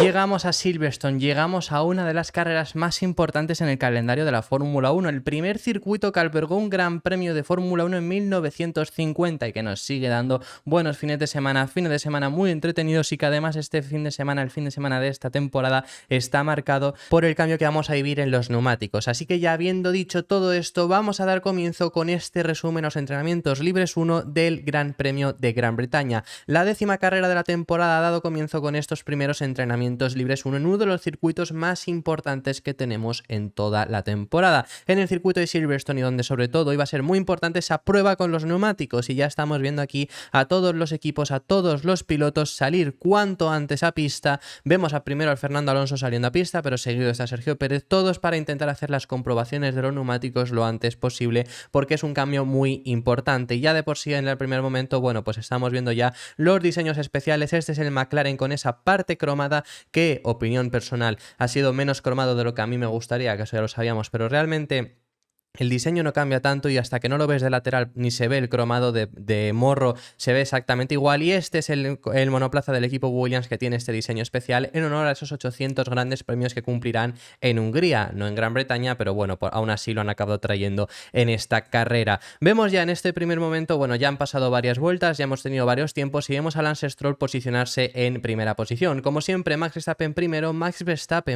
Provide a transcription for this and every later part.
Llegamos a Silverstone, llegamos a una de las carreras más importantes en el calendario de la Fórmula 1, el primer circuito que albergó un gran premio de Fórmula 1 en 1950 y que nos sigue dando buenos fines de semana muy entretenidos y que además este fin de semana, el fin de semana de esta temporada, está marcado por el cambio que vamos a vivir en los neumáticos. Así que ya habiendo dicho todo esto, vamos a dar comienzo con este resumen a los entrenamientos libres 1 del Gran Premio de Gran Bretaña. La 10ª carrera de la temporada ha dado comienzo con estos primeros entrenamientos libres 1 en uno de los circuitos más importantes que tenemos en toda la temporada, en el circuito de Silverstone, y donde sobre todo iba a ser muy importante esa prueba con los neumáticos, y ya estamos viendo aquí a todos los equipos, a todos los pilotos salir cuanto antes a pista. Vemos primero al Fernando Alonso saliendo a pista, pero seguido está Sergio Pérez, todos para intentar hacer las comprobaciones de los neumáticos lo antes posible, porque es un cambio muy importante. Y ya de por sí en el primer momento, bueno, pues estamos viendo ya los diseños especiales. Este es el McLaren con esa parte cromada que, opinión personal, ha sido menos cromado de lo que a mí me gustaría, que eso ya lo sabíamos, pero realmente el diseño no cambia tanto y hasta que no lo ves de lateral ni se ve el cromado de morro, se ve exactamente igual. Y este es el monoplaza del equipo Williams que tiene este diseño especial en honor a esos 800 grandes premios que cumplirán en Hungría, no en Gran Bretaña, pero bueno, aún así lo han acabado trayendo en esta carrera. Vemos ya en este primer momento, bueno, ya han pasado varias vueltas, ya hemos tenido varios tiempos y vemos a Lance Stroll posicionarse en primera posición. Como siempre, Max Verstappen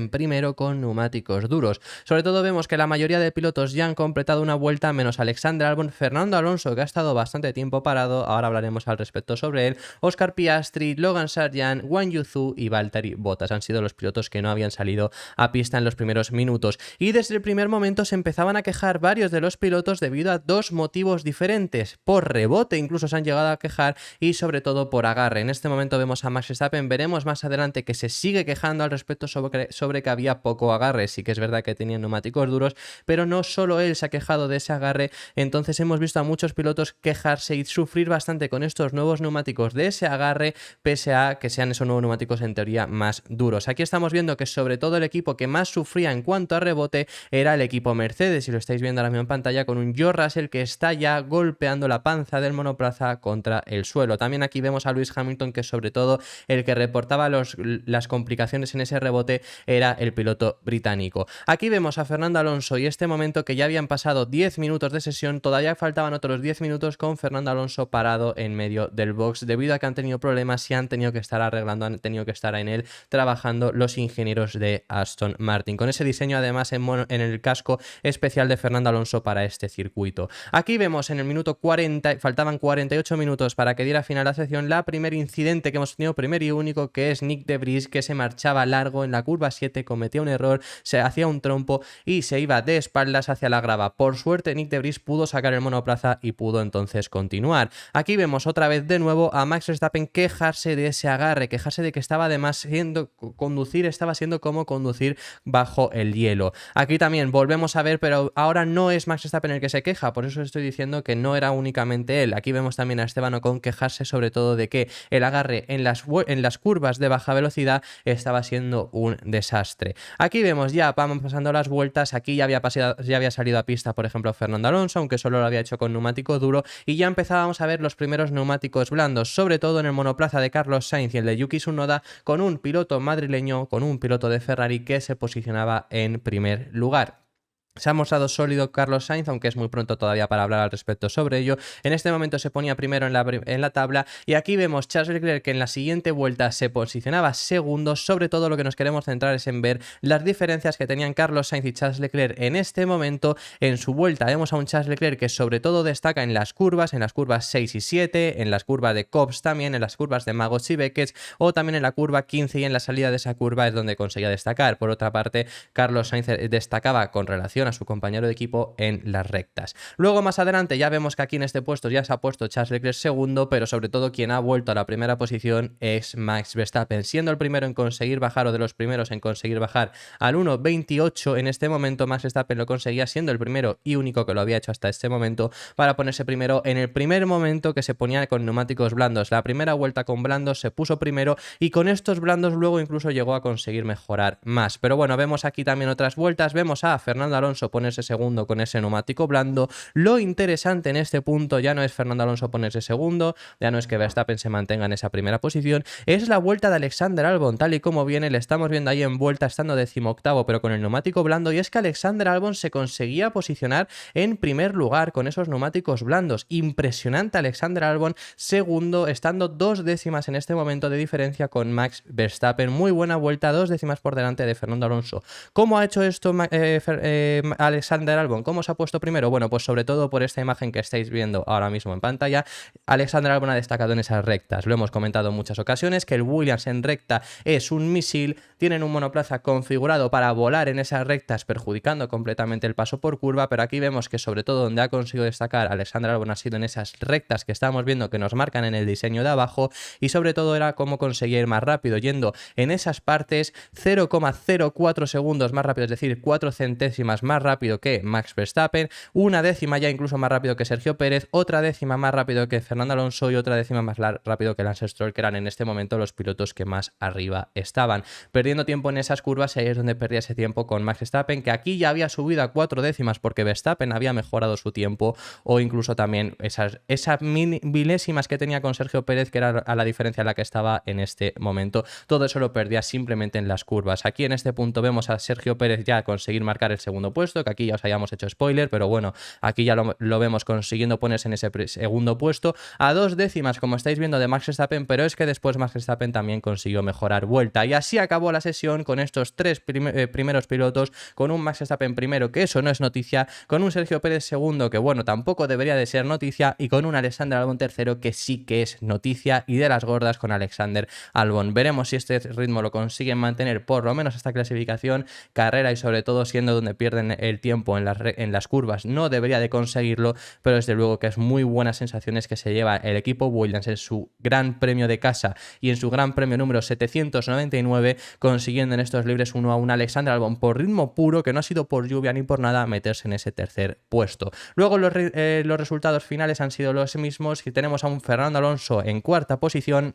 primero con neumáticos duros. Sobre todo vemos que la mayoría de pilotos ya han completado una vuelta, menos Alexander Albon, Fernando Alonso, que ha estado bastante tiempo parado, ahora hablaremos al respecto sobre él, Oscar Piastri, Logan Sargeant, Guan Yu Zhou y Valtteri Bottas han sido los pilotos que no habían salido a pista en los primeros minutos. Y desde el primer momento se empezaban a quejar varios de los pilotos debido a dos motivos diferentes. Por rebote incluso se han llegado a quejar, y sobre todo por agarre. En este momento vemos a Max Verstappen, veremos más adelante que se sigue quejando al respecto sobre que había poco agarre. Sí que es verdad que tenían neumáticos duros, pero no solo él se ha quejado de ese agarre. Entonces hemos visto a muchos pilotos quejarse y sufrir bastante con estos nuevos neumáticos de ese agarre, pese a que sean esos nuevos neumáticos en teoría más duros. Aquí estamos viendo que sobre todo el equipo que más sufría en cuanto a rebote era el equipo Mercedes, y lo estáis viendo ahora mismo en pantalla con un George Russell que está ya golpeando la panza del monoplaza contra el suelo. También aquí vemos a Lewis Hamilton, que sobre todo el que reportaba las complicaciones en ese rebote era el piloto británico. Aquí vemos a Fernando Alonso y este momento que ya habían pasado 10 minutos de sesión, todavía faltaban otros 10 minutos con Fernando Alonso parado en medio del box debido a que han tenido problemas y han tenido que estar arreglando, han tenido que estar en él trabajando los ingenieros de Aston Martin, con ese diseño además en el casco especial de Fernando Alonso para este circuito. Aquí vemos en el minuto 40, faltaban 48 minutos para que diera final la sesión, la primer incidente que hemos tenido, primer y único, que es Nick de Vries, que se marchaba largo en la curva 7, cometía un error, se hacía un trompo y se iba de espaldas hacia la grava. Por suerte Nick de Vries pudo sacar el monoplaza y pudo entonces continuar. Aquí vemos otra vez de nuevo a Max Verstappen quejarse de ese agarre, quejarse de que estaba además estaba siendo como conducir bajo el hielo. Aquí también volvemos a ver, pero ahora no es Max Verstappen el que se queja, por eso estoy diciendo que no era únicamente él. Aquí vemos también a Esteban Ocon quejarse sobre todo de que el agarre en las curvas de baja velocidad estaba siendo un desastre. Aquí vemos ya, vamos pasando las vueltas, aquí ya había salido a pista, por ejemplo, Fernando Alonso, aunque solo lo había hecho con neumático duro, y ya empezábamos a ver los primeros neumáticos blandos, sobre todo en el monoplaza de Carlos Sainz y el de Yuki Tsunoda, con un piloto madrileño, con un piloto de Ferrari que se posicionaba en primer lugar. Se ha mostrado sólido Carlos Sainz, aunque es muy pronto todavía para hablar al respecto sobre ello. En este momento se ponía primero en la tabla, y aquí vemos Charles Leclerc, que en la siguiente vuelta se posicionaba segundo. Sobre todo lo que nos queremos centrar es en ver las diferencias que tenían Carlos Sainz y Charles Leclerc en este momento en su vuelta. Vemos a un Charles Leclerc que sobre todo destaca en las curvas 6 y 7, en las curvas de Copse también, en las curvas de Maggots y Beckett, o también en la curva 15, y en la salida de esa curva es donde conseguía destacar. Por otra parte, Carlos Sainz destacaba con relación a su compañero de equipo en las rectas. Luego más adelante ya vemos que aquí en este puesto ya se ha puesto Charles Leclerc segundo, pero sobre todo quien ha vuelto a la primera posición es Max Verstappen, siendo el primero en conseguir bajar, o de los primeros en conseguir bajar al 1.28. En este momento Max Verstappen lo conseguía, siendo el primero y único que lo había hecho hasta este momento, para ponerse primero en el primer momento que se ponía con neumáticos blandos. La primera vuelta con blandos se puso primero, y con estos blandos luego incluso llegó a conseguir mejorar más. Pero bueno, vemos aquí también otras vueltas, vemos a Fernando Alonso Alonso ponerse segundo con ese neumático blando. Lo interesante en este punto ya no es Fernando Alonso ponerse segundo, ya no es que Verstappen se mantenga en esa primera posición, es la vuelta de Alexander Albon, tal y como viene, le estamos viendo ahí en vuelta estando 18º pero con el neumático blando, y es que Alexander Albon se conseguía posicionar en primer lugar con esos neumáticos blandos. Impresionante Alexander Albon, segundo, estando 2 décimas en este momento de diferencia con Max Verstappen. Muy buena vuelta, 2 décimas por delante de Fernando Alonso. ¿Cómo ha hecho esto Alexander Albon? ¿Cómo se ha puesto primero? Bueno, pues sobre todo por esta imagen que estáis viendo ahora mismo en pantalla. Alexander Albon ha destacado en esas rectas. Lo hemos comentado en muchas ocasiones, que el Williams en recta es un misil, tienen un monoplaza configurado para volar en esas rectas, perjudicando completamente el paso por curva, pero aquí vemos que sobre todo donde ha conseguido destacar Alexander Albon ha sido en esas rectas que estamos viendo que nos marcan en el diseño de abajo, y sobre todo era cómo conseguir ir más rápido, yendo en esas partes 0,04 segundos más rápido, es decir, 4 centésimas más rápido que Max Verstappen, una décima ya incluso más rápido que Sergio Pérez, otra décima más rápido que Fernando Alonso y otra décima más rápido que Lance Stroll, que eran en este momento los pilotos que más arriba estaban. Perdiendo tiempo en esas curvas, y ahí es donde perdía ese tiempo con Max Verstappen, que aquí ya había subido a 4 décimas porque Verstappen había mejorado su tiempo, o incluso también esas milésimas que tenía con Sergio Pérez, que era a la diferencia en la que estaba en este momento. Todo eso lo perdía simplemente en las curvas. Aquí en este punto vemos a Sergio Pérez ya conseguir marcar el segundo puesto, que aquí ya os hayamos hecho spoiler, pero bueno, aquí ya lo vemos consiguiendo ponerse en ese segundo puesto, a 2 décimas, como estáis viendo, de Max Verstappen, pero es que después Max Verstappen también consiguió mejorar vuelta, y así acabó la sesión con estos 3 primeros pilotos, con un Max Verstappen primero, que eso no es noticia, con un Sergio Pérez segundo, que bueno, tampoco debería de ser noticia, y con un Alexander Albon tercero, que sí que es noticia, y de las gordas con Alexander Albon. Veremos si este ritmo lo consiguen mantener por lo menos hasta clasificación, carrera, y sobre todo siendo donde pierden el tiempo en las curvas, no debería de conseguirlo, pero desde luego que es muy buenas sensaciones que se lleva el equipo Williams en su gran premio de casa y en su gran premio número 799, consiguiendo en estos libres 1-1 Alexander Albon por ritmo puro, que no ha sido por lluvia ni por nada, meterse en ese tercer puesto. Luego los resultados finales han sido los mismos, y tenemos a un Fernando Alonso en cuarta posición,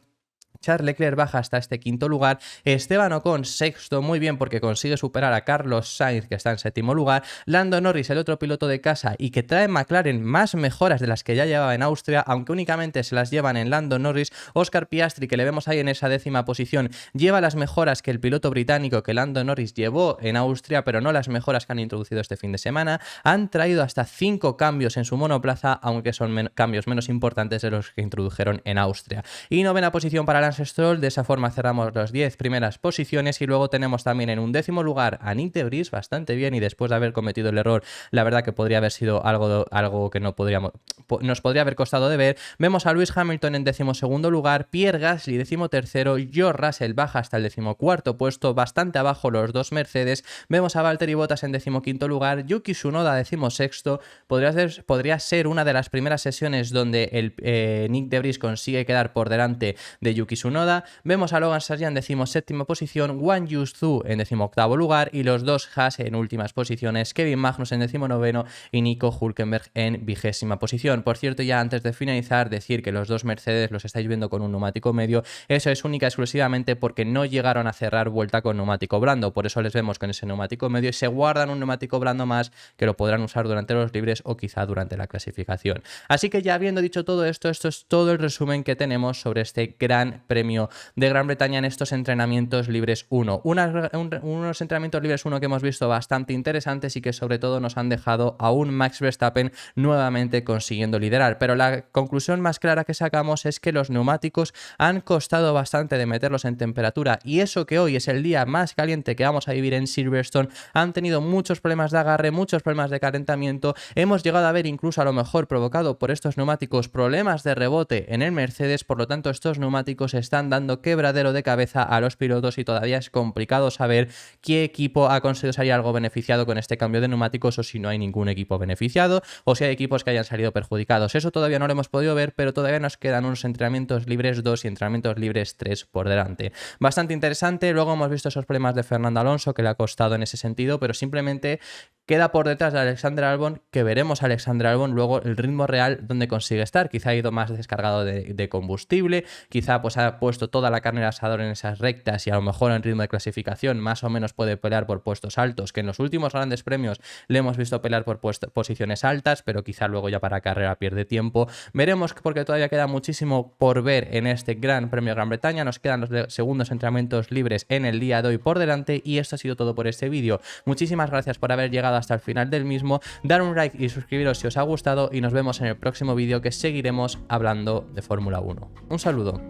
Charles Leclerc baja hasta este quinto lugar, Esteban Ocon sexto, muy bien porque consigue superar a Carlos Sainz, que está en séptimo lugar, Lando Norris, el otro piloto de casa y que trae McLaren más mejoras de las que ya llevaba en Austria, aunque únicamente se las llevan en Lando Norris. Oscar Piastri, que le vemos ahí en esa décima posición, lleva las mejoras que el piloto británico, que Lando Norris llevó en Austria, pero no las mejoras que han introducido este fin de semana. Han traído hasta 5 cambios en su monoplaza, aunque son cambios menos importantes de los que introdujeron en Austria. Y novena posición para Lance Stroll. De esa forma cerramos las 10 primeras posiciones, y luego tenemos también en un décimo lugar a Nick de Vries, bastante bien, y después de haber cometido el error, la verdad que podría haber sido algo que nos podría haber costado de ver. Vemos a Lewis Hamilton en decimosegundo lugar, Pierre Gasly decimotercero, George Russell baja hasta el decimocuarto puesto, bastante abajo los dos Mercedes. Vemos a Valtteri Bottas en decimoquinto lugar, Yuki Tsunoda decimosexto. Podría ser una de las primeras sesiones donde el Nick de Vries consigue quedar por delante de Yuki Tsunoda. Vemos a Logan Sargent en decimoséptima posición, Wang Yuzhou en decimoctavo lugar, y los dos Haas en últimas posiciones, Kevin Magnussen en decimonoveno y Nico Hülkenberg en vigésima posición. Por cierto, ya antes de finalizar, decir que los dos Mercedes los estáis viendo con un neumático medio. Eso es única y exclusivamente porque no llegaron a cerrar vuelta con neumático blando, por eso les vemos con ese neumático medio y se guardan un neumático blando más que lo podrán usar durante los libres o quizá durante la clasificación. Así que ya habiendo dicho todo esto, esto es todo el resumen que tenemos sobre este Gran Premio de Gran Bretaña en estos entrenamientos libres 1. Unos entrenamientos libres 1 que hemos visto bastante interesantes y que sobre todo nos han dejado a un Max Verstappen nuevamente consiguiendo liderar. Pero la conclusión más clara que sacamos es que los neumáticos han costado bastante de meterlos en temperatura, y eso que hoy es el día más caliente que vamos a vivir en Silverstone, han tenido muchos problemas de agarre, muchos problemas de calentamiento. Hemos llegado a ver incluso, a lo mejor provocado por estos neumáticos, problemas de rebote en el Mercedes. Por lo tanto, estos neumáticos están dando quebradero de cabeza a los pilotos y todavía es complicado saber qué equipo ha conseguido salir algo beneficiado con este cambio de neumáticos, o si no hay ningún equipo beneficiado, o si hay equipos que hayan salido perjudicados. Eso todavía no lo hemos podido ver, pero todavía nos quedan unos entrenamientos libres 2 y entrenamientos libres 3 por delante. Bastante interesante. Luego hemos visto esos problemas de Fernando Alonso que le ha costado en ese sentido, pero simplemente Queda por detrás de Alexander Albon, que veremos a Alexander Albon luego el ritmo real donde consigue estar. Quizá ha ido más descargado de combustible, quizá pues ha puesto toda la carne al asador en esas rectas y a lo mejor en ritmo de clasificación más o menos puede pelear por puestos altos, que en los últimos grandes premios le hemos visto pelear por posiciones altas, pero quizá luego ya para carrera pierde tiempo. Veremos, porque todavía queda muchísimo por ver en este Gran Premio de Gran Bretaña. Nos quedan los segundos entrenamientos libres en el día de hoy por delante y esto ha sido todo por este vídeo. Muchísimas gracias por haber llegado hasta el final del mismo. Dar un like y suscribiros si os ha gustado y nos vemos en el próximo vídeo, que seguiremos hablando de Fórmula 1. Un saludo.